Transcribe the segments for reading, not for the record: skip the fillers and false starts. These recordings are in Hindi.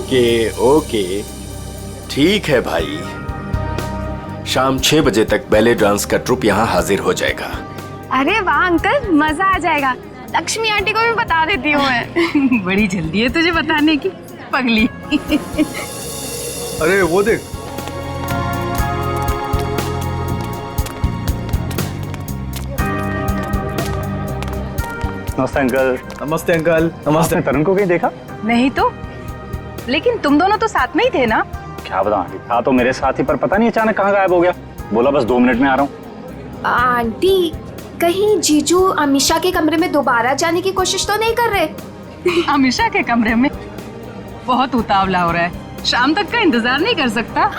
ओके ओके, ठीक है भाई। शाम 6 बजे तक बैले डांस का ट्रुप यहाँ हाजिर हो जाएगा। अरे वाह अंकल, मजा आ जाएगा। लक्ष्मी आंटी को भी बता देती हूँ मैं। बड़ी जल्दी है तुझे बताने की, पगली। अरे वो देख, नमस्ते अंकल। नमस्ते अंकल। नमस्ते। आपने तरुण को कहीं देखा? नहीं तो, लेकिन तुम दोनों तो साथ में ही थे ना? क्या बताऊं आंटी, था तो मेरे साथ ही, पर पता नहीं अचानक कहाँ गायब हो गया। बोला बस 2 मिनट में आ रहा हूँ। आंटी, कहीं जीजू अमीषा के कमरे में दोबारा जाने की कोशिश तो नहीं कर रहे? अमीषा के कमरे में? बहुत उतावला हो रहा है, शाम तक का इंतजार नहीं कर सकता।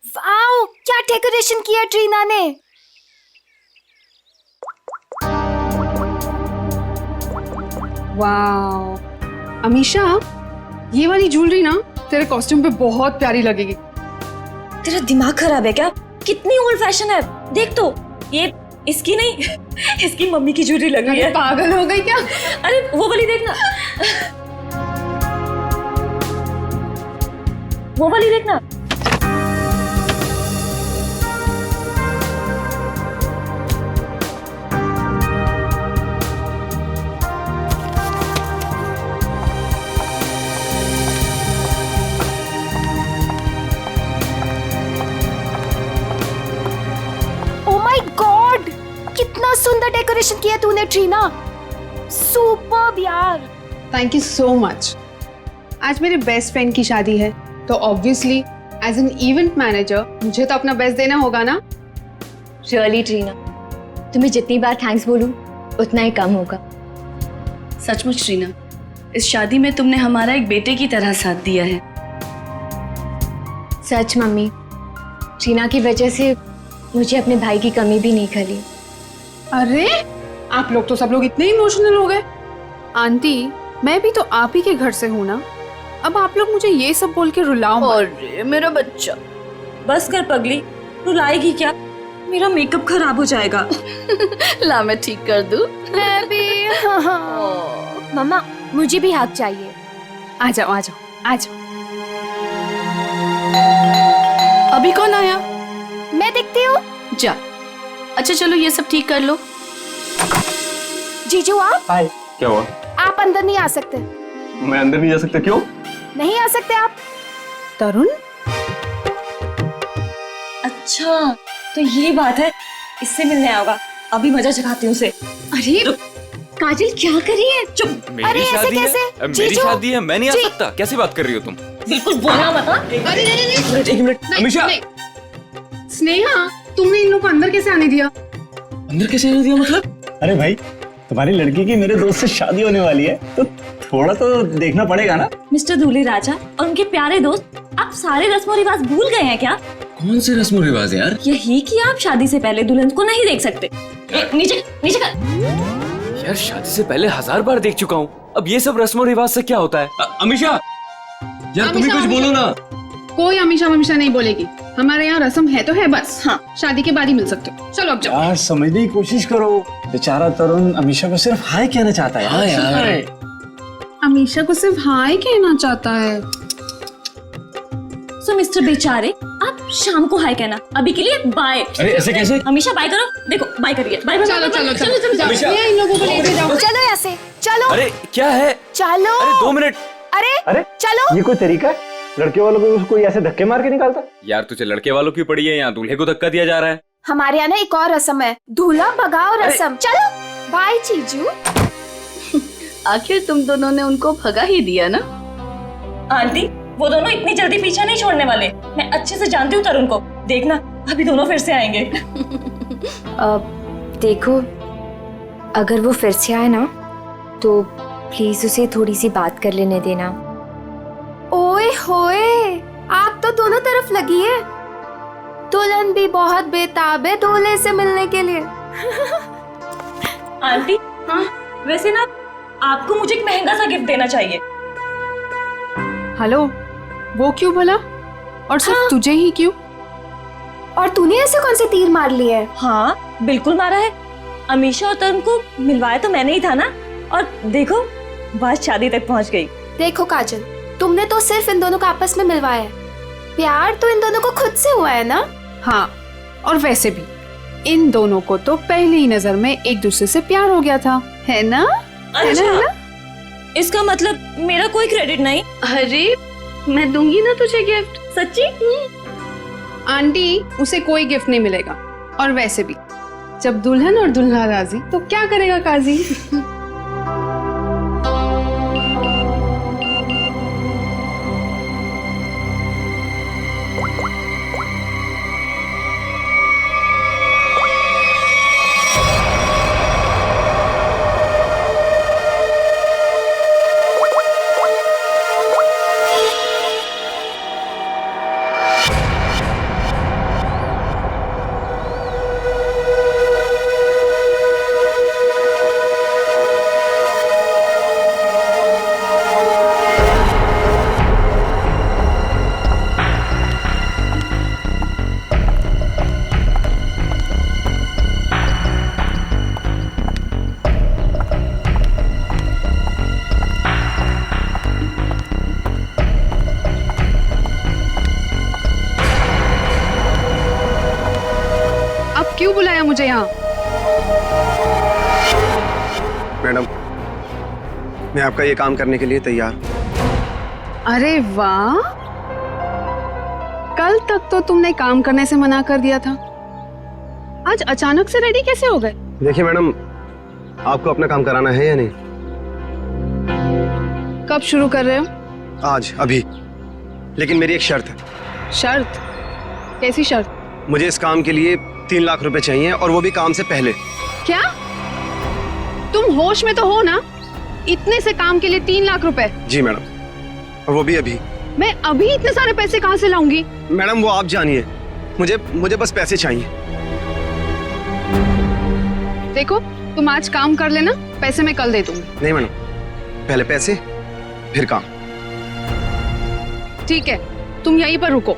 वाओ, क्या डेकोरेशन किया ट्रीना ने। वाओ अमीषा, ये वाली ज्वेलरी ना तेरे कॉस्ट्यूम पे बहुत प्यारी लगेगी। तेरा दिमाग खराब है क्या? कितनी ओल्ड फैशन है, देख तो। ये इसकी नहीं, इसकी मम्मी की ज्वेलरी लग रही है। पागल हो गई क्या? अरे वो वाली देखना, वो वाली देखना। कितना सुंदर डेकोरेशन किया तूने ट्रीना, सुपर्ब यार। Thank you so much. आज मेरे बेस्ट फ्रेंड की शादी है, तो obviously as an event manager मुझे तो अपना बेस्ट देना होगा ना। रियली ट्रीना, तुम्हें जितनी बार थैंक्स बोलूं उतना ही कम होगा। सचमुच ट्रीना, इस शादी में तुमने हमारा एक बेटे की तरह साथ दिया है। सच मम्मी, ट्रीना की वजह से मुझे अपने भाई की कमी भी नहीं खली। अरे आप लोग तो सब लोग इतने इमोशनल हो गए। आंटी, मैं भी तो आप ही के घर से हूँ ना, अब आप लोग मुझे ये सब बोल के रुलाओ मत। अरे मेरा बच्चा, बस कर पगली, रुलाएगी क्या? मेरा मेकअप खराब हो जाएगा। ला मैं ठीक कर दूं। मैं भी। मम्मा, मुझे भी हक चाहिए। आ जाओ आ जाओ आ जाओ। अभी कौन आया? मैं देखती हूँ। जा। अच्छा चलो ये सब ठीक कर लो। जीजू आप? हाय। क्या हुआ? आप अंदर नहीं आ सकते। मैं अंदर नहीं जा सकता? क्यों? नहीं आ सकते आप। तरुण, अच्छा तो ये बात है, इससे मिलने आएगा। अभी मजा चखाती हूँ उसे। अरे काजल क्या कर रही है? चुप। अरे ऐसे कैसे? मेरी शादी है, मैं नहीं आ सकता? कैसी बात कर रही हो तुम? बिल्कुल बोला मत। एक मिनट। अमीषा, स्नेहा, तुमने इन लोगों को अंदर कैसे आने दिया? अंदर कैसे आने दिया मतलब? अरे भाई, तुम्हारी लड़की की मेरे दोस्त से शादी होने वाली है, तो थोड़ा तो देखना पड़ेगा ना। मिस्टर दूल्हे राजा और उनके प्यारे दोस्त, आप सारे रस्मों रिवाज भूल गए हैं क्या? कौन से रस्मों रिवाज यार? यही कि आप शादी से पहले दुल्हन को नहीं देख सकते। नीचे नीचे कर। यार शादी से पहले 1000 बार देख चुका हूँ, अब ये सब रस्मों रिवाज से क्या होता है? अमीषा, यार तुम ही कुछ बोलो ना। कोई अमीषा ममीषा नहीं बोलेगी, हमारे यहाँ रस्म है तो है बस। हाँ, शादी के बाद ही मिल सकते हो। चलो अब जाओ। यार समझने की कोशिश करो, बेचारा तरुण अमीषा को सिर्फ हाय कहना चाहता है। हाँ यार, अमीषा को सिर्फ हाय कहना चाहता है। सो मिस्टर बेचारे, आप शाम को हाय कहना, अभी के लिए बाय। अरे ऐसे कैसे? हमेशा बाय करो, देखो बाय करिए। बाय। चलो चलो चलो चलो जाओ, इन लोगों को लेके जाओ। चलो ऐसे, चलो। अरे क्या है? चलो। अरे 2 मिनट। अरे चलो। ये कोई तरीका है? लड़के वालों को कोई ऐसे धक्के मार के निकालता? यार तुझे लड़के वालों की पड़ी है, यहाँ दूल्हे को धक्का दिया जा रहा है। हमारे यहाँ ना एक और रस्म है, दूल्हा भगाओ रस्म। चलो बाय जीजू। आखिर तुम दोनों ने उनको भगा ही दिया ना। आंटी, वो दोनों इतनी जल्दी पीछा नहीं छोड़ने वाले। मैं अच्छे से जानती हूँ तरुण को, देखना अभी दोनों फिर से आएंगे। देखो, अगर वो फिर से आए ना तो प्लीज उसे थोड़ी सी बात कर लेने देना। ओए होए, आग तो दोनों तरफ लगी है। दुल्हन भी बहुत बेताब है दूल्हे से मिलने के लिए। आंटी, हाँ वैसे ना आपको मुझे एक महंगा सा गिफ्ट देना चाहिए। हेलो, वो क्यों भला? और सिर्फ तुझे ही क्यों? और तूने ऐसे कौन से तीर मार लिए है? हाँ बिल्कुल मारा है। अमीशा और तरुण को मिलवाया तो मैंने ही था ना, और देखो बात शादी तक पहुंच गई। देखो काजल, तुमने तो सिर्फ इन दोनों को आपस में मिलवाया है, प्यार तो इन दोनों को खुद से हुआ है ना। हाँ, और वैसे भी इन दोनों को तो पहली ही नजर में एक दूसरे से प्यार हो गया था, है ना? अच्छा, है ना? इसका मतलब मेरा कोई क्रेडिट नहीं? अरे मैं दूंगी ना तुझे गिफ्ट। सच्ची? आंटी, उसे कोई गिफ्ट नहीं मिलेगा। और वैसे भी जब दुल्हन और दुल्हा राजी तो क्या करेगा काजी? क्यों बुलाया मुझे यहाँ? मैडम, मैं आपका ये काम करने के लिए तैयार। अरे वाह, कल तक तो तुमने काम करने से मना कर दिया था, आज अचानक से रेडी कैसे हो गए? देखिए मैडम, आपको अपना काम कराना है या नहीं? कब शुरू कर रहे हो? आज, अभी। लेकिन मेरी एक शर्त है। शर्त? कैसी शर्त? मुझे इस काम के लिए 3 लाख रुपए चाहिए, और वो भी काम से पहले। क्या? तुम होश में तो हो ना? इतने से काम के लिए 3 लाख रुपए? जी मैडम, और वो भी अभी। मैं अभी इतने सारे पैसे कहाँ से लाऊंगी? मैडम वो आप जानिए, मुझे बस पैसे चाहिए। देखो, तुम आज काम कर लेना, पैसे मैं कल दे दूंगी। नहीं मैडम, पहले पैसे फिर काम। ठीक है, तुम यहीं पर रुको।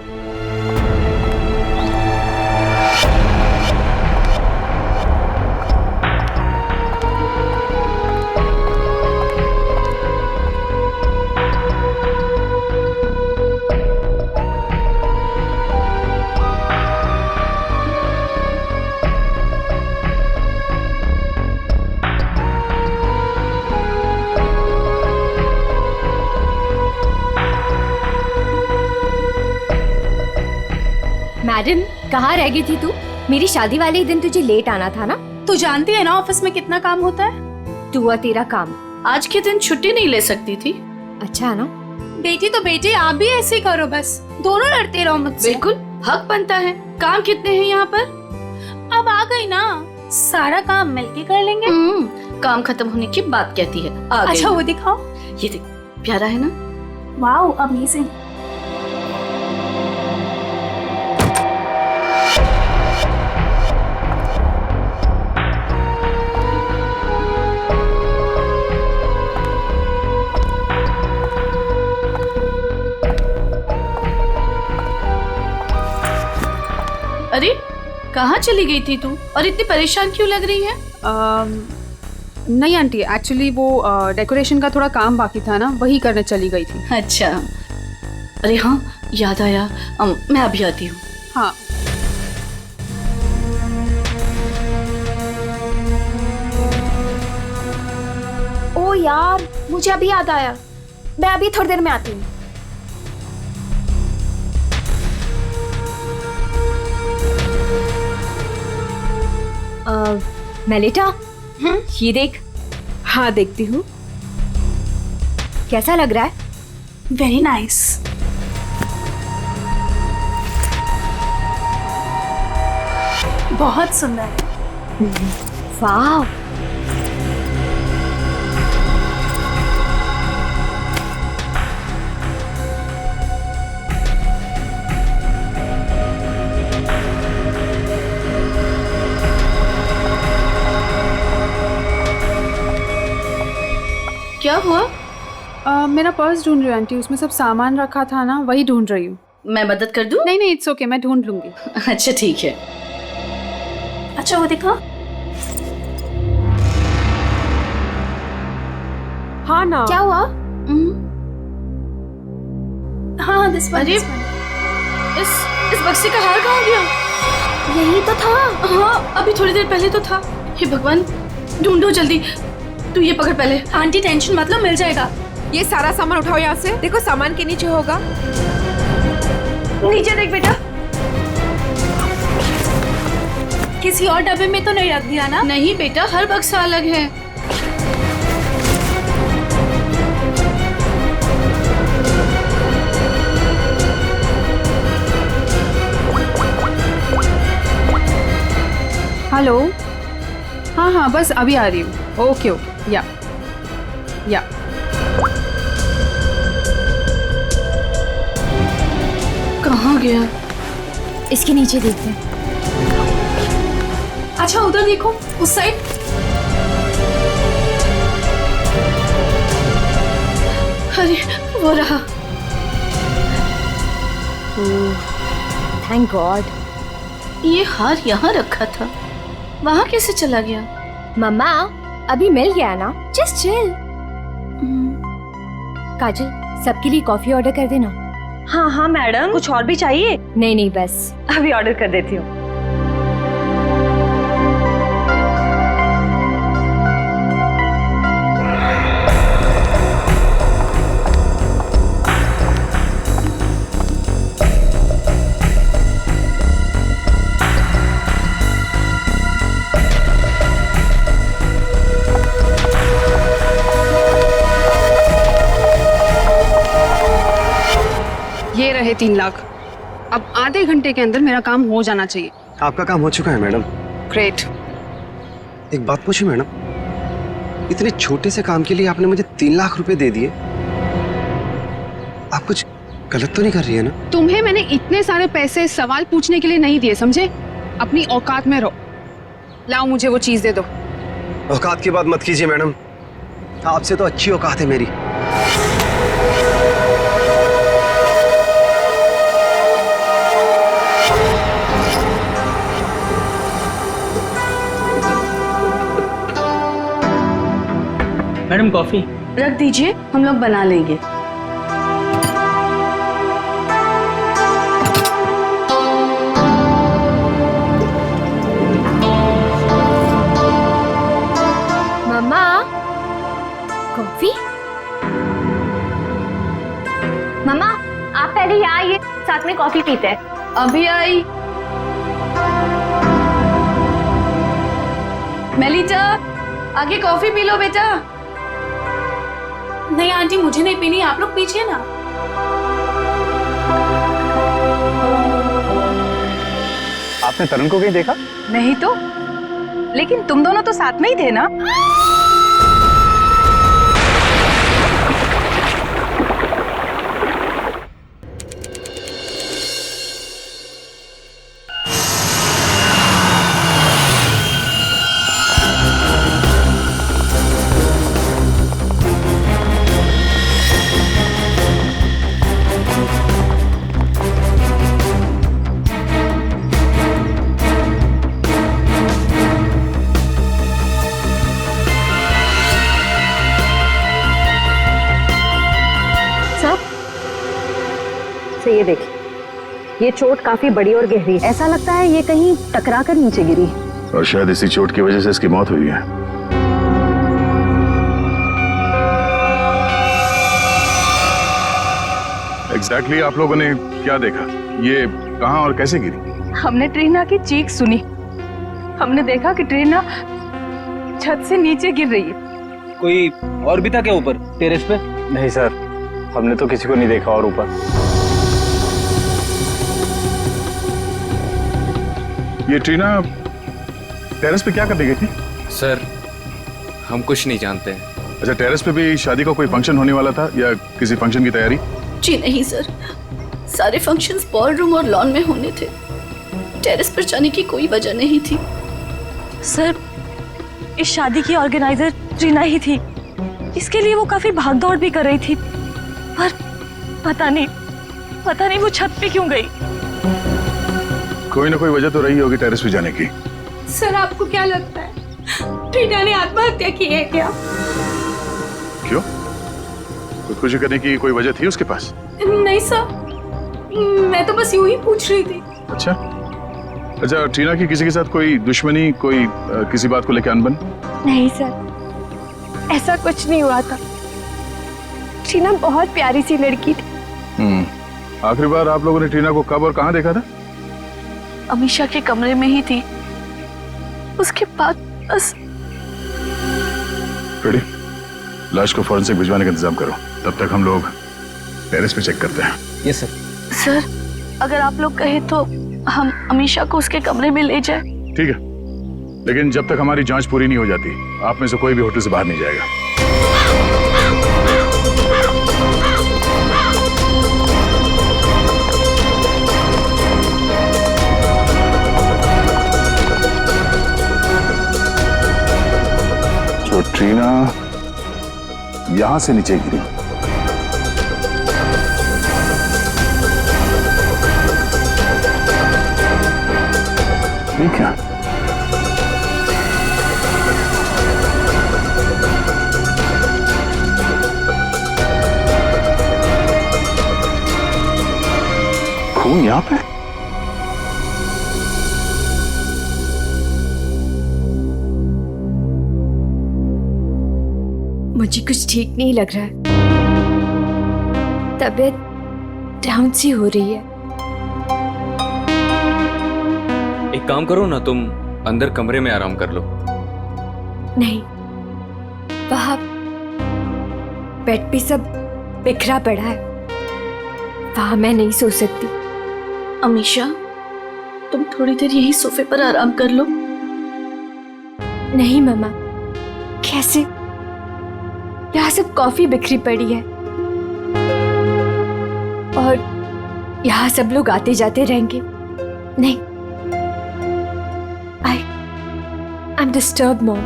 मैडम, कहाँ रह गई थी तू? मेरी शादी वाले ही दिन तुझे लेट आना था ना? तू जानती है ना ऑफिस में कितना काम होता है। तू और तेरा काम। आज के दिन छुट्टी नहीं ले सकती थी। अच्छा है ना? बेटी तो बेटी, आप भी ऐसे ही करो, बस दोनों लड़ते रहो मुझसे। बिल्कुल हक बनता है। काम कितने हैं यहाँ पर? अब आ गई ना, सारा काम मिलके कर लेंगे। काम खत्म होने की बात कहती है। आ गई। अच्छा वो दिखाओ। ये देख, प्यारा है ना? Wow, amazing. अरे कहाँ चली गई थी तू, और इतनी परेशान क्यों लग रही है? नहीं आंटी, एक्चुअली वो डेकोरेशन का थोड़ा काम बाकी था ना, वही करने चली गई थी। अच्छा, अरे हाँ याद आया, मैं अभी आती हूँ। हाँ। ओ यार, मुझे अभी याद आया, मैं अभी थोड़ी देर में आती हूँ। मेलिटा, ये देख। हाँ देखती हूँ। कैसा लग रहा है? Very nice. बहुत सुंदर है। वाह। मेरा पर्स ढूंढ रही हूँ आंटी, उसमें सब सामान रखा था ना, वही ढूंढ रही हूँ। मैं मदद कर दूं? नहीं नहीं, इट्स ओके, मैं ढूंढ लूंगी। अच्छा ठीक है। अच्छा वो देखो। हाँ ना, क्या हुआ? हाँ दिस अरे इस बक्से का हार कहाँ गया? यही तो था। हाँ अभी थोड़ी देर पहले तो था। हे भगवान, ढूंढो जल्दी। तू ये पकड़ पहले। आंटी टेंशन मत लो, मिल जाएगा। ये सारा सामान उठाओ यहाँ से। देखो सामान के नीचे होगा। नीचे देख बेटा। किसी और डब्बे में तो नहीं रख दिया ना? नहीं बेटा, हर बक्सा अलग है। हेलो, हाँ हाँ बस अभी आ रही हूँ। ओके ओके, या कहाँ गया? इसके नीचे देखते हैं। अच्छा उधर देखो, उस साइड। अरे वो रहा। Thank God. ये हार यहाँ रखा था, वहाँ कैसे चला गया? मम्मा अभी मिल गया ना, जस्ट चिल। काजल, सबके लिए कॉफी ऑर्डर कर देना। हाँ हाँ मैडम, कुछ और भी चाहिए? नहीं नहीं बस। अभी ऑर्डर कर देती हूँ। ये रहे 3 लाख। अब आधे घंटे के अंदर मेरा काम हो जाना चाहिए। आपका काम हो चुका है मैडम। ग्रेट। एक बात पूछूं मैडम, इतने छोटे से काम के लिए आपने मुझे 3 लाख रुपए दे दिए। आप कुछ गलत तो नहीं कर रही है ना? तुम्हें मैंने इतने सारे पैसे सवाल पूछने के लिए नहीं दिए, समझे? अपनी औकात में रहो। लाओ मुझे वो चीज दे दो। औकात की बात मत कीजिए मैडम, आपसे तो अच्छी औकात है मेरी। मैडम कॉफी रख दीजिए, हम लोग बना लेंगे। मम्मा कॉफी। मम्मा आप पहले यहाँ आइए, साथ में कॉफी पीते हैं। अभी आई। मेलिटा, आगे कॉफी पी लो बेटा। नहीं आंटी, मुझे नहीं पीनी, आप लोग पीजिए ना। आपने तरुण को कहीं देखा? नहीं तो, लेकिन तुम दोनों तो साथ में ही थे ना? से ये देखिए, ये चोट काफी बड़ी और गहरी है। ऐसा लगता है ये कहीं टकरा कर नीचे गिरी, और शायद इसी चोट की वजह से इसकी मौत हुई है। एग्जैक्टली आप लोगों ने क्या देखा? ये कहाँ और कैसे गिरी? हमने ट्रीना की चीख सुनी। हमने देखा कि ट्रीना छत से नीचे गिर रही है। कोई और भी था क्या ऊपर टेरेस पे? नहीं सर, हमने तो किसी को नहीं देखा और ऊपर। ये ट्रीना टेरेस पे क्या करने गई थी? सर हम कुछ नहीं जानते हैं। अच्छा, टेरेस पे भी शादी का कोई फंक्शन होने वाला था या किसी फंक्शन की तैयारी? जी नहीं सर, सारे फंक्शंस बॉल रूम और लॉन में होने थे। टेरेस पर जाने की कोई वजह नहीं थी। सर इस शादी की ऑर्गेनाइजर ट्रीना ही थी। इसके लिए वो काफी भाग दौड़ भी कर रही थी, पर पता नहीं वो छत पे क्यों गई। कोई ना कोई वजह तो रही होगी टेरेस पे जाने की। सर आपको क्या लगता है ट्रीना ने आत्महत्या की है क्या? क्यों? खुदकुशी करने की कोई वजह थी उसके पास? नहीं सर, मैं तो बस यूं ही पूछ रही थी। अच्छा, ट्रीना की किसी के साथ कोई दुश्मनी, कोई किसी बात को लेकर अनबन? नहीं सर, ऐसा कुछ नहीं हुआ था। ट्रीना बहुत प्यारी सी लड़की थी। आखिरी बार आप लोगों ने ट्रीना को कब और कहाँ देखा था? अमीशा के कमरे में ही थी, उसके बाद बस। रेडी, लाश को फॉरेंसिक भिजवाने का इंतजाम करो, तब तक हम लोग टेरेस पे चेक करते हैं। Yes sir. सर अगर आप लोग कहे तो हम अमीशा को उसके कमरे में ले जाए। ठीक है, लेकिन जब तक हमारी जांच पूरी नहीं हो जाती, आप में से कोई भी होटल से बाहर नहीं जाएगा। जो ट्रीना यहां से नीचे गिरी, ठीक है? खून यहां पे? मुझे कुछ ठीक नहीं लग रहा है। तबीयत डाउन सी हो रही है। एक काम करो ना, तुम अंदर कमरे में आराम कर लो। नहीं, वहां बेड पे सब बिखरा पड़ा है, वहां मैं नहीं सो सकती। अमीशा तुम थोड़ी देर यही सोफे पर आराम कर लो। नहीं मम्मा, कैसे? यहाँ सब कॉफी बिखरी पड़ी है और यहाँ सब लोग आते जाते रहेंगे। नहीं, I'm disturbed, Mom.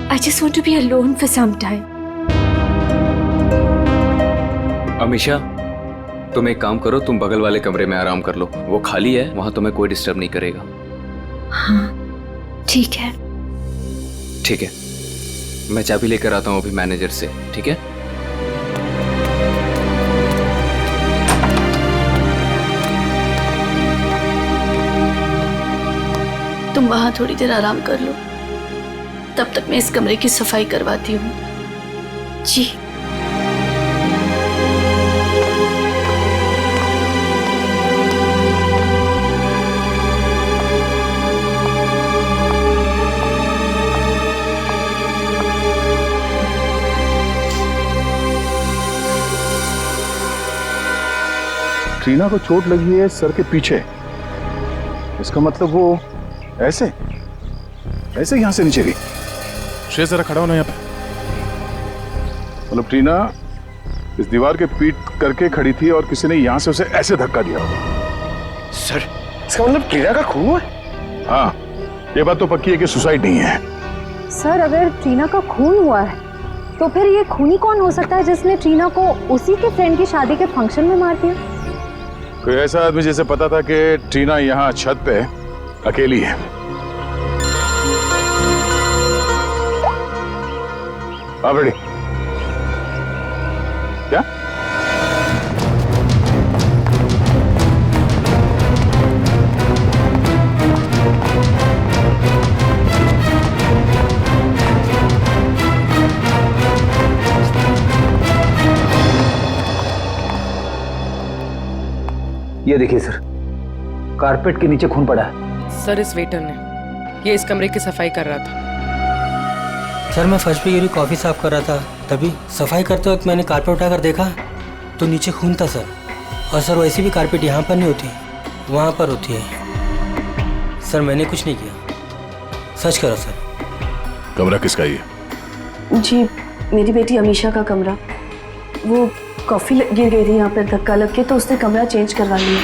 I just want to be alone for some time. Amisha तुम एक काम करो, तुम बगल वाले कमरे में आराम कर लो, वो खाली है, वहां तुम्हें कोई डिस्टर्ब नहीं करेगा। हाँ ठीक है। ठीक है, मैं चाबी लेकर आता हूँ अभी मैनेजर से, ठीक है? तुम वहां थोड़ी देर आराम कर लो, तब तक मैं इस कमरे की सफाई करवाती हूँ। जी। ट्रीना को चोट लगी है सर के पीछे, इसका मतलब वो ऐसे यहां से नीचे गई। श्रेय जरा खड़ा होना यहाँ पे। मतलब ट्रीना इस दीवार के पीट करके खड़ी थी और किसी ने यहां से उसे ऐसे धक्का दिया। सर इसका मतलब ट्रीना का खून हुआ? हाँ, ये बात तो पक्की है कि सुसाइड नहीं है। सर अगर ट्रीना का खून हुआ है तो फिर ये खूनी कौन हो सकता है जिसने ट्रीना को उसी के फ्रेंड की शादी के फंक्शन में मार दिया? कोई ऐसा आदमी जिसे पता था कि ट्रीना यहाँ छत पे अकेली है। आप रेडी? क्या? ये देखिए सर, कारपेट के नीचे खून पड़ा है। सर इस वेटर ने, ये इस कमरे की सफाई कर रहा था। सर मैं फर्श पे गिरी कॉफ़ी साफ कर रहा था, तभी सफाई करते वक्त मैंने कारपेट उठाकर देखा तो नीचे खून था सर। और सर वैसे भी कारपेट यहाँ पर नहीं होती, वहाँ पर होती है। सर मैंने कुछ नहीं किया, सच करो सर। कमरा किसका ये? जी मेरी बेटी अमीशा का कमरा। वो कॉफी गिर गई थी यहाँ पर धक्का लग के, तो उसने कमरा चेंज करवा लिया।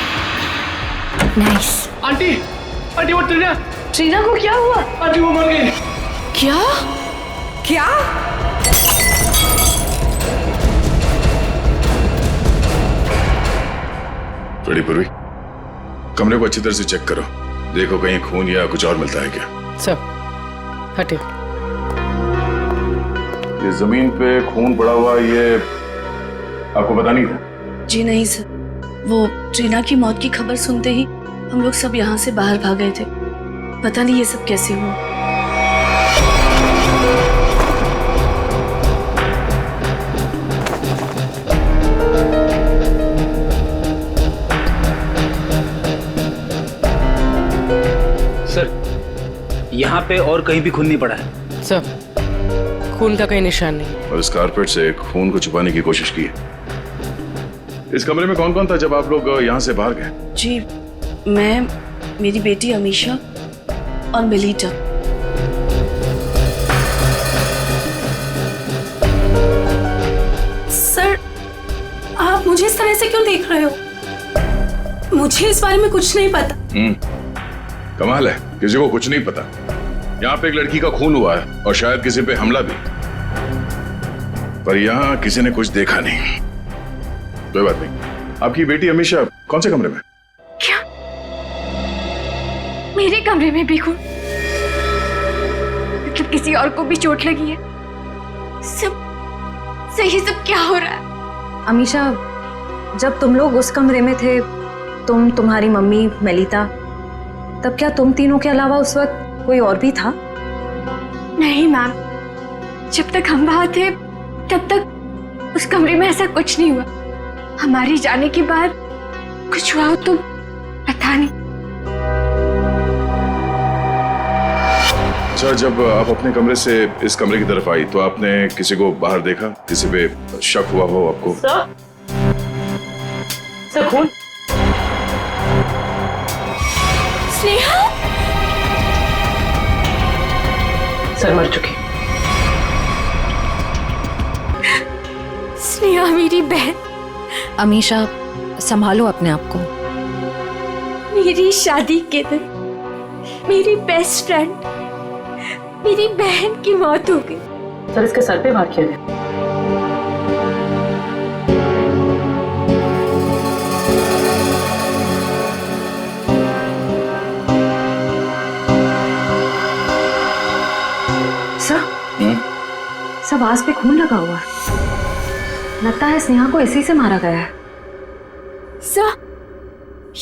नाइस। आंटी वो ट्रीना को क्या हुआ? आंटी वो मर गई। क्या? क्या? बड़ी पूर्वी, कमरे को अच्छी तरह से चेक करो, देखो कहीं खून या कुछ और मिलता है क्या। सर हटे। ये जमीन पे खून पड़ा हुआ, ये आपको पता नहीं था? जी नहीं सर, वो ट्रीना की मौत की खबर सुनते ही हम लोग सब यहाँ से बाहर भाग गए थे। पता नहीं ये सब कैसे हुआ। सर यहाँ पे और कहीं भी खून नहीं पड़ा है। सर खून का कहीं निशान नहीं। और इस कारपेट से खून को छुपाने की कोशिश की है। इस कमरे में कौन कौन था जब आप लोग यहाँ से बाहर गए? जी मैं, मेरी बेटी अमीशा और मेलिटा। सर आप मुझे इस तरह से क्यों देख रहे हो? मुझे इस बारे में कुछ नहीं पता। कमाल है, किसी को कुछ नहीं पता। यहाँ पे एक लड़की का खून हुआ है और शायद किसी पे हमला भी, पर यहाँ किसी ने कुछ देखा नहीं। कोई बात नहीं। आपकी बेटी अमीशा कौन से कमरे में? क्या मेरे कमरे में भी खून? मतलब किसी और को भी चोट लगी है? सब सही, सब क्या हो रहा है? अमीशा, जब तुम लोग उस कमरे में थे, तुम, तुम्हारी मम्मी, मेलिता, तब क्या तुम तीनों के अलावा उस वक्त कोई और भी था? नहीं मैम, जब तक हम वहां थे तब तक उस कमरे में ऐसा कुछ नहीं हुआ। हमारे जाने के बाद कुछ हुआ तो पता नहीं। अच्छा, जब आप अपने कमरे से इस कमरे की तरफ आई तो आपने किसी को बाहर देखा? किसी पे शक हुआ हो आपको? सर खून। स्नेहा सर मर चुकी। स्नेहा मेरी बहन। अमीशा, संभालो अपने आप को। मेरी शादी के दिन मेरी बेस्ट फ्रेंड, मेरी बहन की मौत हो गई। सर इसके सर पे वार किया गया। सब आस पे खून लगा हुआ है। लगता है स्नेहा को इसी से मारा गया है। सर,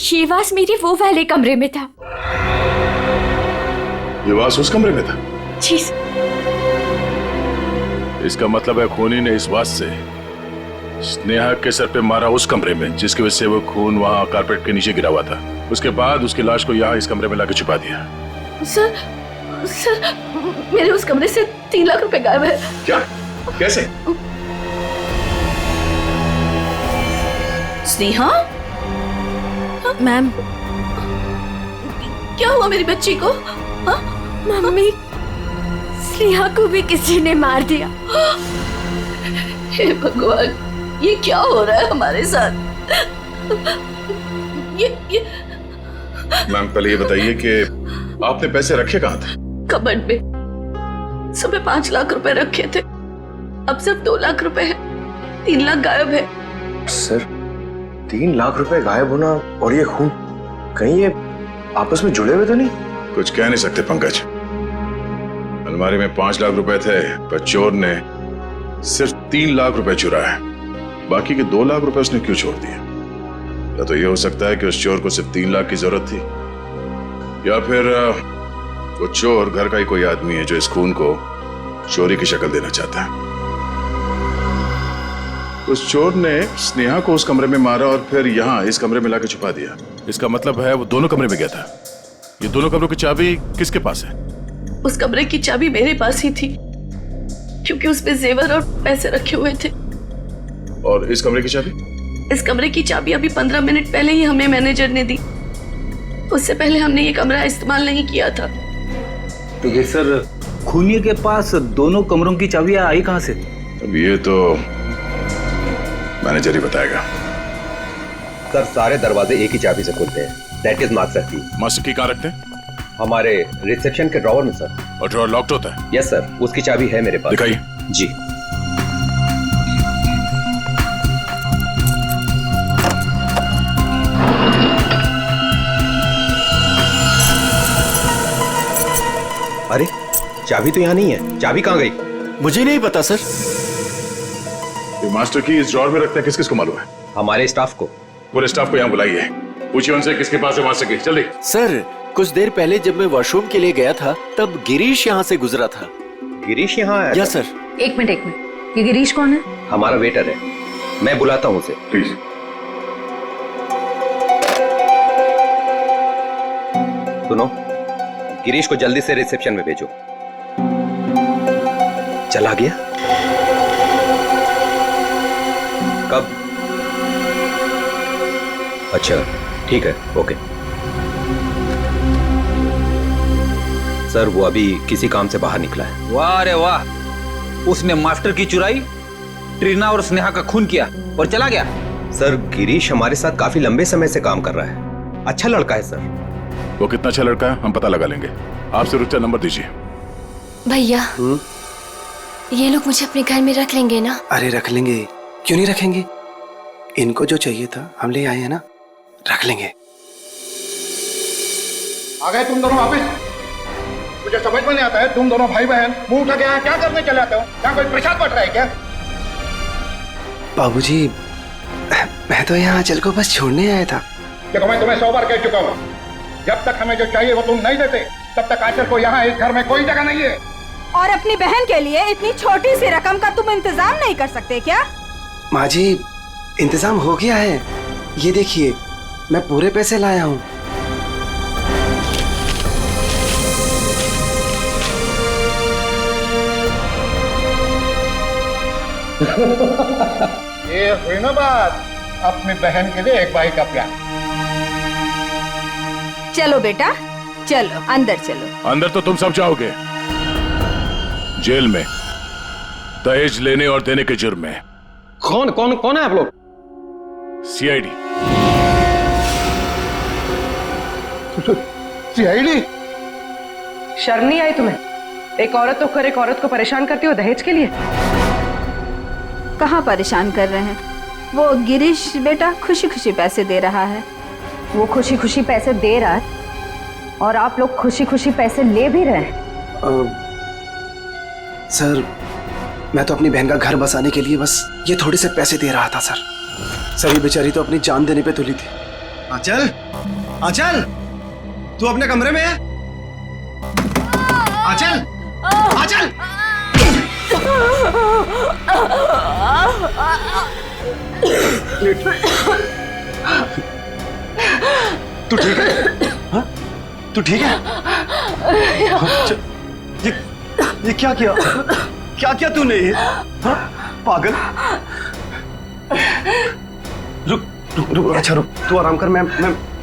ये वास मेरे वो वाले कमरे में था। ये वास उस कमरे में था? जी। इसका मतलब है खूनी ने इस वास से स्नेहा के सर पे मारा उस कमरे में, जिसकी वजह से वो खून वहां कारपेट के नीचे गिरा हुआ था। उसके बाद उसकी लाश को यहाँ इस कमरे में लाके छुपा दिया। सर मेरे उस कमरे से 3 लाख रुपए गायब है। क्या? कैसे? स्नेहा? मैम, क्या हुआ मेरी बच्ची को? मम्मी, स्नेहा को भी किसी ने मार दिया। हे भगवान, ये क्या हो रहा है हमारे साथ? ये मैम, पहले ये बताइए कि आपने पैसे रखे कहाँ थे? कबर्ड में। सुबह 5 लाख रुपए रखे थे, अब सिर्फ 2 लाख रुपए है। 3 लाख गायब है। सर, 3 लाख रुपए गायब होना और ये खून, कहीं ये आपस में जुड़े हुए तो नहीं? कुछ कह नहीं सकते पंकज। अलमारी में 5 लाख रुपए थे, पर चोर ने सिर्फ 3 लाख रुपए चुराए। बाकी के 2 लाख रुपए उसने क्यों छोड़ दिए? या तो ये हो सकता है कि उस चोर को सिर्फ 3 लाख की जरूरत थी, या फिर वो चोर घर का ही कोई आदमी है जो इस खून को चोरी की शक्ल देना चाहता है। उस चोर ने स्नेहा को उस कमरे में मारा और फिर यहाँ इस कमरे में लाकर छुपा दिया। इसका मतलब है वो दोनों कमरे में गया था। ये दोनों कमरों की चाबी किसके पास है? उस कमरे की चाबी मेरे पास ही थी, क्योंकि उसमें जेवर और पैसे रखे हुए थे। और इस कमरे की चाबी? इस कमरे की चाबी अभी 15 मिनट पहले ही हमें मैनेजर ने दी। उससे पहले हमने ये कमरा इस्तेमाल नहीं किया था। तो ये सर, खूनी के पास दोनों कमरों की चाबियां आई कहां से? अब ये तो मैनेजर ही बताएगा। सर, सारे दरवाजे एक ही चाबी से खुलते हैं। दैट इज मास्टर की। मास्टर की कहाँ रखते हैं? हमारे रिसेप्शन के ड्रॉवर में सर। और ड्रॉवर लॉक्ड होता है? यस सर, उसकी चाबी है मेरे पास। दिखाइए। जी। अरे चाबी तो यहाँ नहीं है, चाबी कहाँ गई? मुझे नहीं पता सर। ये मास्टर की इस ड्रॉर में रखते हैं, किस किस को मालूम है? हमारे स्टाफ को। पूरे स्टाफ को यहाँ बुलाइए, पूछिए उनसे किसके पास है मास्टर की। जल्दी। सर कुछ देर पहले जब मैं वॉशरूम के लिए गया था तब गिरीश यहाँ से गुजरा था। गिरीश यहाँ आया? Yes sir. एक मिनट, ये गिरीश कौन है? हमारा वेटर है, मैं बुलाता हूँ उसे। प्लीज। सुनो, गिरीश को जल्दी से रिसेप्शन में भेजो। चला गया? कब? अच्छा ठीक है, ओके। सर वो अभी किसी काम से बाहर निकला है। वाह रे वाह, उसने मास्टर की चुराई, ट्रीना और स्नेहा का खून किया और चला गया। सर गिरीश हमारे साथ काफी लंबे समय से काम कर रहा है, अच्छा लड़का है सर। वो कितना अच्छा लड़का है हम पता लगा लेंगे। आप सिर्फ उसका नंबर दीजिए। भैया ये लोग मुझे अपने घर में रख लेंगे ना? अरे रख लेंगे, क्यों नहीं रखेंगे। इनको जो चाहिए था हम ले आए हैं ना, रख लेंगे। आ गए तुम दोनों वापिस? मुझे समझ में नहीं आता है, तुम दोनों भाई बहन मुंह उठा के यहाँ क्या करने चले आते हो? यहाँ कोई प्रसाद बट रहा है क्या? बाबूजी मैं तो यहाँ आंचल को बस छोड़ने आया था। देखो मैं तुम्हें 100 बार कह चुका हूँ, जब तक हमें जो चाहिए वो तुम नहीं देते तब तक आंचल को यहाँ इस घर में कोई जगह नहीं है। और अपनी बहन के लिए इतनी छोटी सी रकम का तुम इंतजाम नहीं कर सकते क्या? माँ जी इंतजाम हो गया है, ये देखिए मैं पूरे पैसे लाया हूँ। ये हुई ना बात, अपनी बहन के लिए एक भाई का प्यार। चलो बेटा चलो, अंदर चलो। अंदर तो तुम सब जाओगे, जेल में दहेज लेने और देने के जुर्म में। कौन कौन कौन है आप लोग? सीआईडी। सीआईडी? शर्म नहीं आई तुम्हें? एक औरत तो कर एक औरत को परेशान करती हो दहेज के लिए। कहाँ परेशान कर रहे हैं? वो गिरीश बेटा खुशी खुशी पैसे दे रहा है। वो खुशी खुशी पैसे दे रहा है और आप लोग खुशी खुशी पैसे ले भी रहे हैं। सर मैं तो अपनी बहन का घर बसाने के लिए बस ये थोड़े से पैसे दे रहा था सर। सभी बेचारी तो अपनी जान देने पे तुली थी। आंचल, आंचल, तू अपने कमरे में है? आंचल, आंचल! तू ठीक है? हाँ? तू ठीक है? ये क्या किया? क्या किया तूने? हाँ? पागल। रुक रुक रुक, अच्छा रुक, तू आराम कर, मैं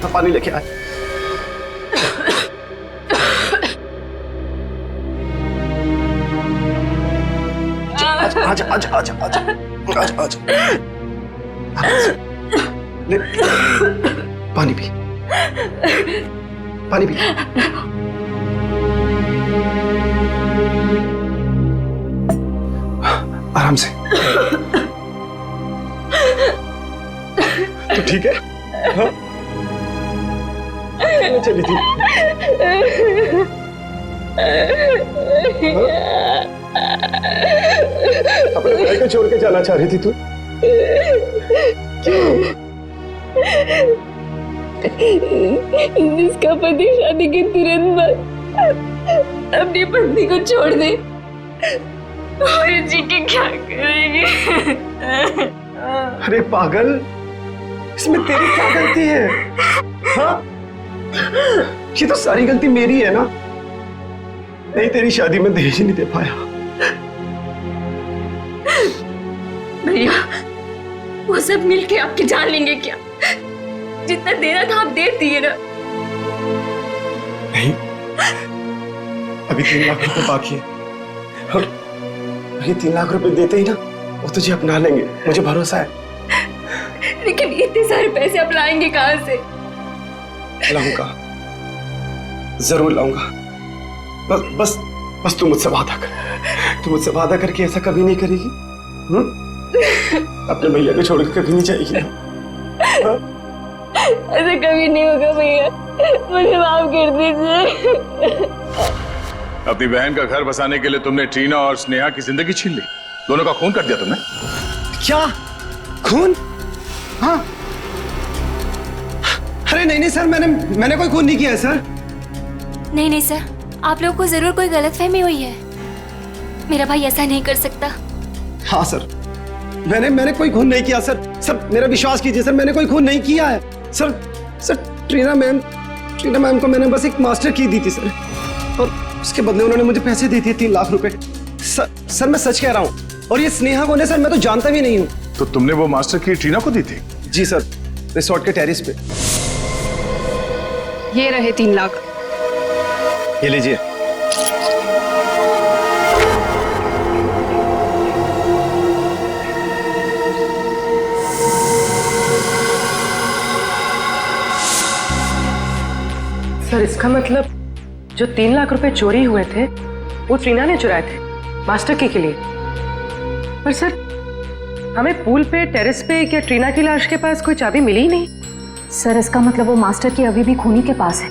पानी लेके आया। आजा आजा आजा आजा आजा आजा आजा, ले पानी पी, पानी पी। आराम से। तू ठीक है? हाँ? चली थी? अपने भाई को छोड़ के जाना चाह रही थी तू? क्यों? जिसका पति शादी के तुरंत बाद अपनी पत्नी को छोड़ दे और जी के क्या करेंगे? अरे पागल, इसमें तेरी क्या गलती है? हाँ? ये तो सारी गलती मेरी है ना, नहीं तेरी शादी में दहेज नहीं दे पाया। भैया वो सब मिलके आपकी जान लेंगे क्या? जितना देना था आप दे दिए ना। नहीं, अभी 3 लाख रुपए बाकी है और ये 3 लाख रुपए देते ही ना वो तुझे अपना लेंगे, मुझे भरोसा है। लेकिन इतने सारे पैसे आप लाएंगे कहाँ से? लाऊंगा, जरूर लाऊंगा। बस बस बस तू मुझसे वादा कर, तू मुझसे वादा करके ऐसा कभी नहीं करेगी। अपने भैया को छोड़ के कभी नहीं जाएगी। ऐसा कभी नहीं होगा भैया, मुझे माफ कर दीजिए। अपनी बहन का घर बसाने के लिए तुमने ट्रीना और स्नेहा की जिंदगी छीन ली, दोनों का खून कर दिया तुमने। क्या खून? हाँ। अरे नहीं नहीं सर, मैंने कोई खून नहीं किया है सर। नहीं नहीं सर, आप लोगों को जरूर कोई गलतफहमी हुई है। मेरा भाई ऐसा नहीं कर सकता। हाँ सर, मैंने कोई खून नहीं किया सर। सर मेरा विश्वास कीजिए सर, मैंने कोई खून नहीं किया है सर। ट्रीना मैम को मैंने बस एक मास्टर की दी थी सर, और उसके बदले उन्होंने मुझे पैसे दे दिए 3 लाख रुपए। सर मैं सच कह रहा हूँ, और ये स्नेहा कौन है सर, मैं तो जानता भी नहीं हूँ। तो तुमने वो मास्टर की ट्रीना को दी थी? जी सर, रिसोर्ट के टेरिस पे। ये रहे 3 लाख। ये लीजिए। सर इसका मतलब जो 3 लाख रुपए चोरी हुए थे वो ट्रीना ने चुराए थे मास्टर की के लिए। पर सर हमें पूल पे, टेरेस पे या ट्रीना की लाश के पास कोई चाबी मिली ही नहीं। सर इसका मतलब वो मास्टर की अभी भी खूनी के पास है।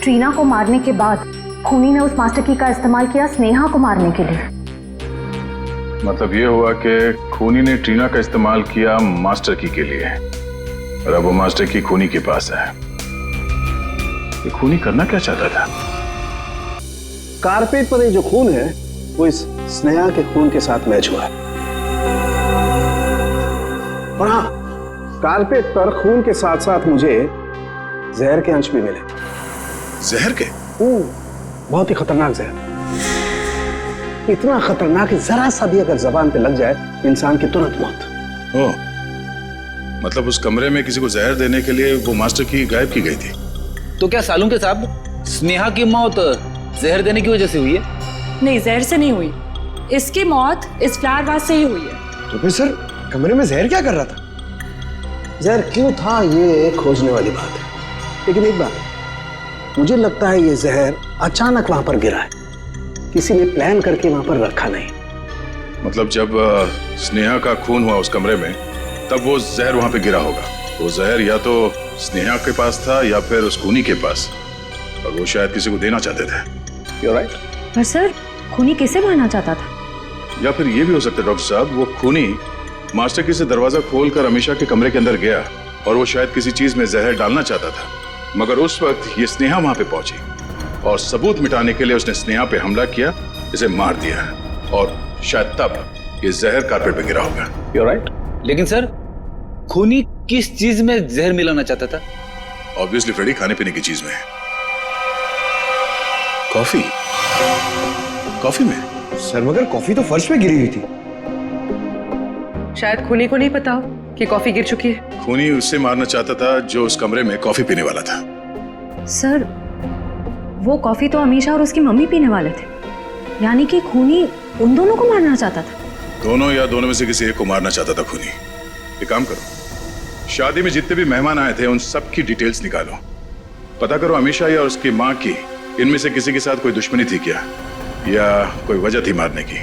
ट्रीना को मारने के बाद खूनी ने उस मास्टर की का इस्तेमाल किया स्नेहा को मारने के लिए। मतलब ये हुआ कि खूनी ने ट्रीना का इस्तेमाल किया मास्टर की के लिए, और अब वो मास्टर की खूनी के पास है। ये खूनी करना क्या चाहता था? कारपेट पर ये जो खून है वो इस स्नेहा के खून के साथ मैच हुआ है। और हाँ, कारपेट पर खून के साथ साथ मुझे जहर के अंश भी मिले। जहर के? बहुत ही खतरनाक जहर, इतना खतरनाक कि जरा सा भी अगर जबान पे लग जाए इंसान की तुरंत मौत। ओह, मतलब उस कमरे में किसी को जहर देने के लिए वो मास्टर की गायब की गई थी। तो क्या सालुंके साहब, स्नेहा की मौत जहर देने की वजह से हुई है? नहीं, जहर से नहीं हुई। इसकी मौत इस फ्लावर वास से ही हुई है। तो फिर सर कमरे में जहर क्या कर रहा था? जहर क्यों था ये खोजने वाली बात है, लेकिन एक बात मुझे लगता है ये जहर अचानक वहां पर गिरा है, किसी ने प्लान करके वहां पर रखा नहीं। मतलब जब स्नेहा का खून हुआ उस कमरे में, तब वो जहर वहां पे गिरा होगा। वो जहर या तो स्नेहा के पास था या फिर उस खूनी के पास, और वो शायद किसी को देना चाहते थे। You're right? पर सर खूनी किसे मारना चाहता था? या फिर ये भी हो सकता है डॉक्टर साहब, वो खूनी मास्टर की से दरवाजा खोलकर अमीशा के कमरे के अंदर गया, और वो शायद किसी चीज में जहर डालना चाहता था, मगर उस वक्त ये स्नेहा वहां पे पहुंची, और सबूत मिटाने के लिए उसने स्नेहा पे हमला किया, इसे मार दिया, और शायद तब ये जहर कारपेट पे गिरा होगा। You're right? लेकिन सर खूनी किस चीज में जहर मिलाना चाहता था? ऑब्वियसली फ्रेडी, खाने पीने की चीज में। कॉफी में? सर मगर कॉफी तो फर्श पे गिरी हुई थी। शायद खूनी को नहीं पता हो कि कॉफी गिर चुकी है। खूनी उससे मारना चाहता था जो उस कमरे में कॉफी पीने वाला था। सर वो कॉफी तो अमीशा और उसकी मम्मी पीने वाले थे, यानी कि खूनी उन दोनों को मारना चाहता था। दोनों या दोनों में से किसी एक को मारना चाहता था खूनी। एक काम करो, शादी में जितने भी मेहमान आए थे उन सब की डिटेल्स निकालो, पता करो अमीशा या उसकी माँ की इनमें से किसी के साथ कोई दुश्मनी थी क्या, या कोई वजह थी मारने की।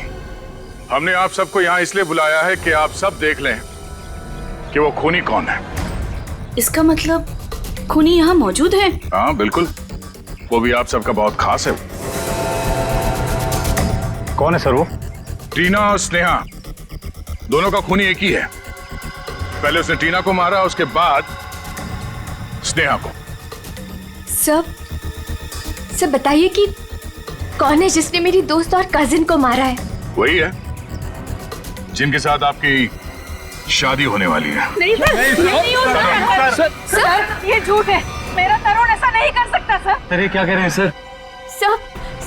हमने आप सबको यहाँ इसलिए बुलाया है कि आप सब देख लें कि वो खूनी कौन है। इसका मतलब खूनी यहाँ मौजूद है? हाँ बिल्कुल, वो भी आप सबका बहुत खास है। कौन है सर वो? ट्रीना और स्नेहा दोनों का खूनी एक ही है। पहले उसने ट्रीना को मारा, उसके बाद स्नेहा को। सब बताइए कि कौन है जिसने मेरी दोस्त और कजिन को मारा है? वही है जिनके साथ आपकी शादी होने वाली है। नहीं सर, ये नहीं हो सकता। सर ये झूठ है, मेरा तरुण ऐसा नहीं कर सकता सर। सर ये क्या कह रहे हैं सर?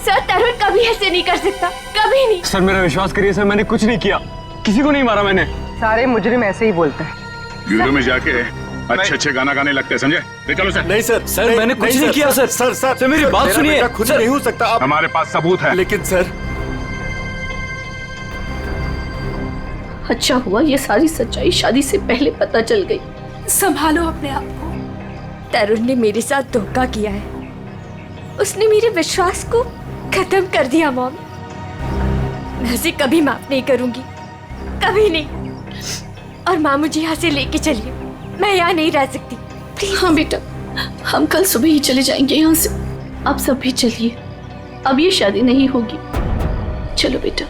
सर तरुण कभी ऐसे नहीं कर सकता, कभी नहीं। सर मेरा विश्वास करिए सर, मैंने कुछ नहीं किया, किसी को नहीं मारा मैंने। सारे मुजरिम ऐसे ही बोलते हैं। ब्यूरो में जाके अच्छे गाना गाने लगते हैं, समझे? चलो सर। नहीं सर, सर मैंने कुछ नहीं किया सर। सर मेरी बात सुनिए। खुद नहीं हो सकता आप। हमारे पास सबूत है। लेकिन सर अच्छा हुआ ये सारी सच्चाई शादी से पहले पता चल गई। संभालो अपने आप को। तरुण ने मेरे साथ धोखा किया है, उसने मेरे विश्वास को खत्म कर दिया मॉम। मैं उसे कभी माफ नहीं करूंगी, कभी नहीं। और माँ मुझे यहाँ से लेके चलिए, मैं यहाँ नहीं रह सकती। हाँ बेटा, हम कल सुबह ही चले जाएंगे यहाँ से। आप सब भी चलिए। अब ये शादी नहीं होगी। चलो बेटा।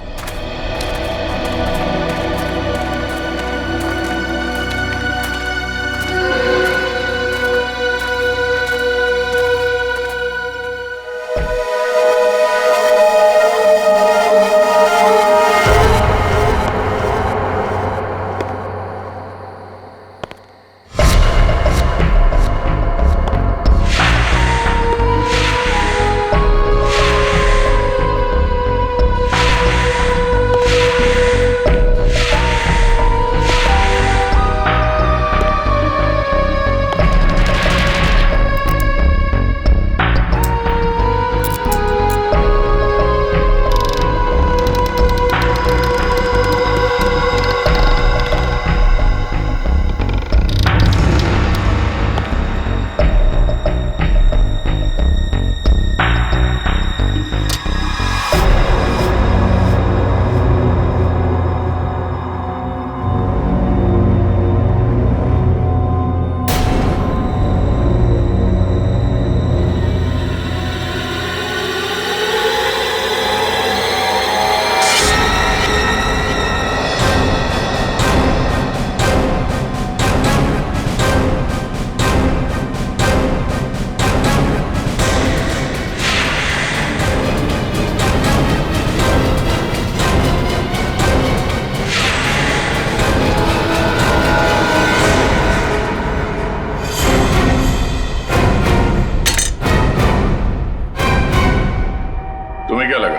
तुम्हें क्या लगा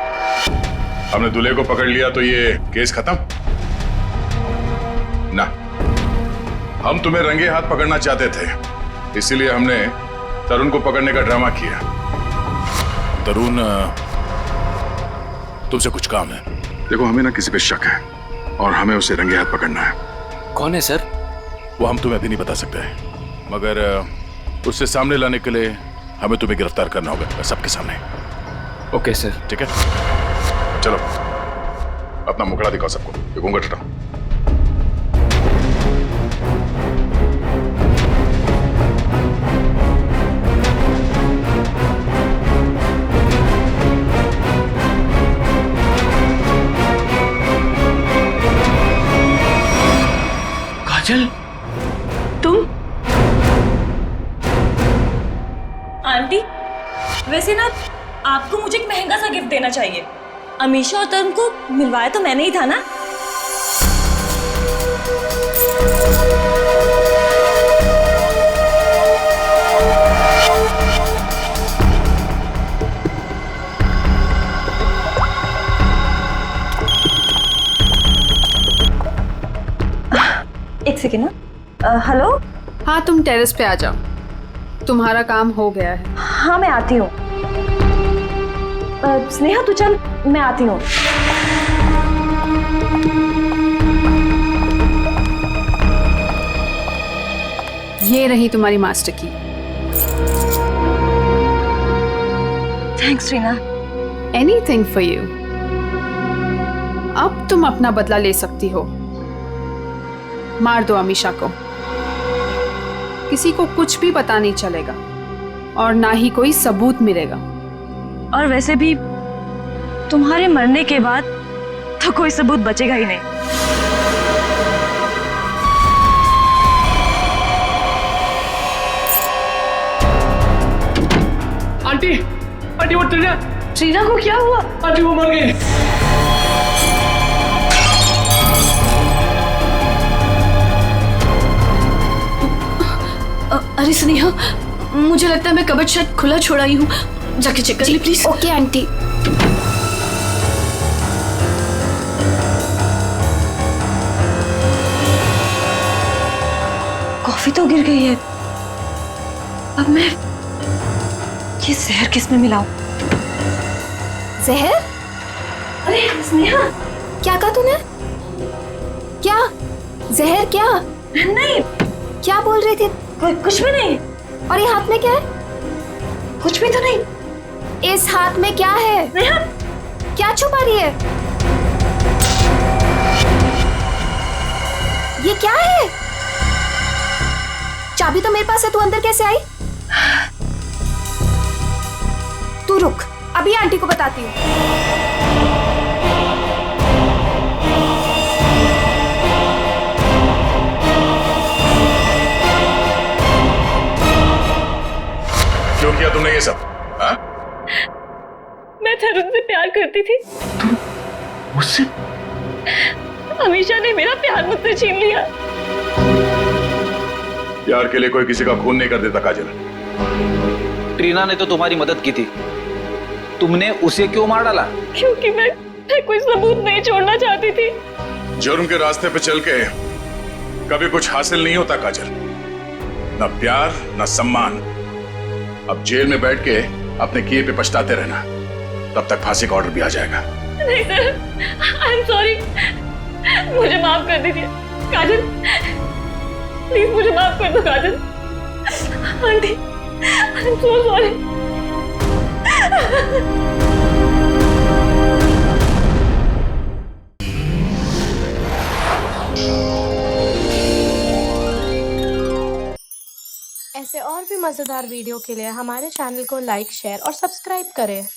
हमने दूल्हे को पकड़ लिया तो ये केस खत्म? ना, हम तुम्हें रंगे हाथ पकड़ना चाहते थे, इसीलिए हमने तरुण को पकड़ने का ड्रामा किया। तरुण, तुमसे कुछ काम है। देखो, हमें ना किसी पे शक है और हमें उसे रंगे हाथ पकड़ना है। कौन है सर? वो हम तुम्हें अभी नहीं बता सकते हैं, मगर उससे सामने लाने के लिए हमें तुम्हें गिरफ्तार करना होगा सबके सामने। Okay sir. ठीक है, चलो अपना मुखड़ा दिखाओ सबको। ये घूंघट हटाओ। काजल, तुम? आंटी, वैसे ना आपको मुझे एक महंगा सा गिफ्ट देना चाहिए। अमीशा और तरुण को मिलवाया तो मैंने ही था ना। एक सेकेंड ना। हेलो। हाँ, तुम टेरेस पे आ जाओ, तुम्हारा काम हो गया है। हाँ, मैं आती हूँ। स्नेहा तू चल, मैं आती हूँ। ये रही तुम्हारी मास्टर की। Thanks Reena. Anything for you. अब तुम अपना बदला ले सकती हो। मार दो अमीशा को, किसी को कुछ भी पता नहीं चलेगा और ना ही कोई सबूत मिलेगा। और वैसे भी तुम्हारे मरने के बाद तो कोई सबूत बचेगा ही नहीं। आंटी, आंटी वो ट्रीना। ट्रीना को क्या हुआ? आंटी वो मर गई। अरे स्नेहा, मुझे लगता है मैं कबर्ड शायद खुला छोड़ा ही हूँ, जाके चेक कर ली प्लीज। Okay aunty. कॉफी तो गिर गई है, अब मैं ये जहर किस में मिलाऊं? जहर? अरे स्नेहा, क्या कहा तूने? क्या जहर? क्या? नहीं, क्या बोल रही थी? कुछ भी नहीं। और ये हाथ में क्या है? कुछ भी तो नहीं। इस हाथ में क्या है? नेहा, क्या छुपा रही है? ये क्या है? चाबी तो मेरे पास है, तू अंदर कैसे आई? तू रुक, अभी आंटी को बताती हूँ। क्यों किया तुमने ये सब? हाँ? मैं तरुण से प्यार करती थी। मुझसे? अमीशा ने मेरा प्यार मुझसे छीन लिया। प्यार के लिए कोई किसी का खून नहीं कर देता काजल। ट्रीना ने तो तुम्हारी मदद की थी, तुमने उसे क्यों मार डाला? क्योंकि मैं कोई सबूत नहीं छोड़ना चाहती थी। जुर्म के रास्ते पे चल के कभी कुछ हासिल नहीं होता काजल, न प्यार न सम्मान। अब जेल में बैठ के अपने किए पे पछताते रहना, तब तक फांसी का ऑर्डर भी आ जाएगा। नहीं सर, आई एम सॉरी, मुझे माफ कर दीजिए काजल, प्लीज मुझे माफ कर दो Kajal. Aunty, I am so sorry. ऐसे और भी मज़ेदार वीडियो के लिए हमारे चैनल को लाइक, शेयर और सब्सक्राइब करें।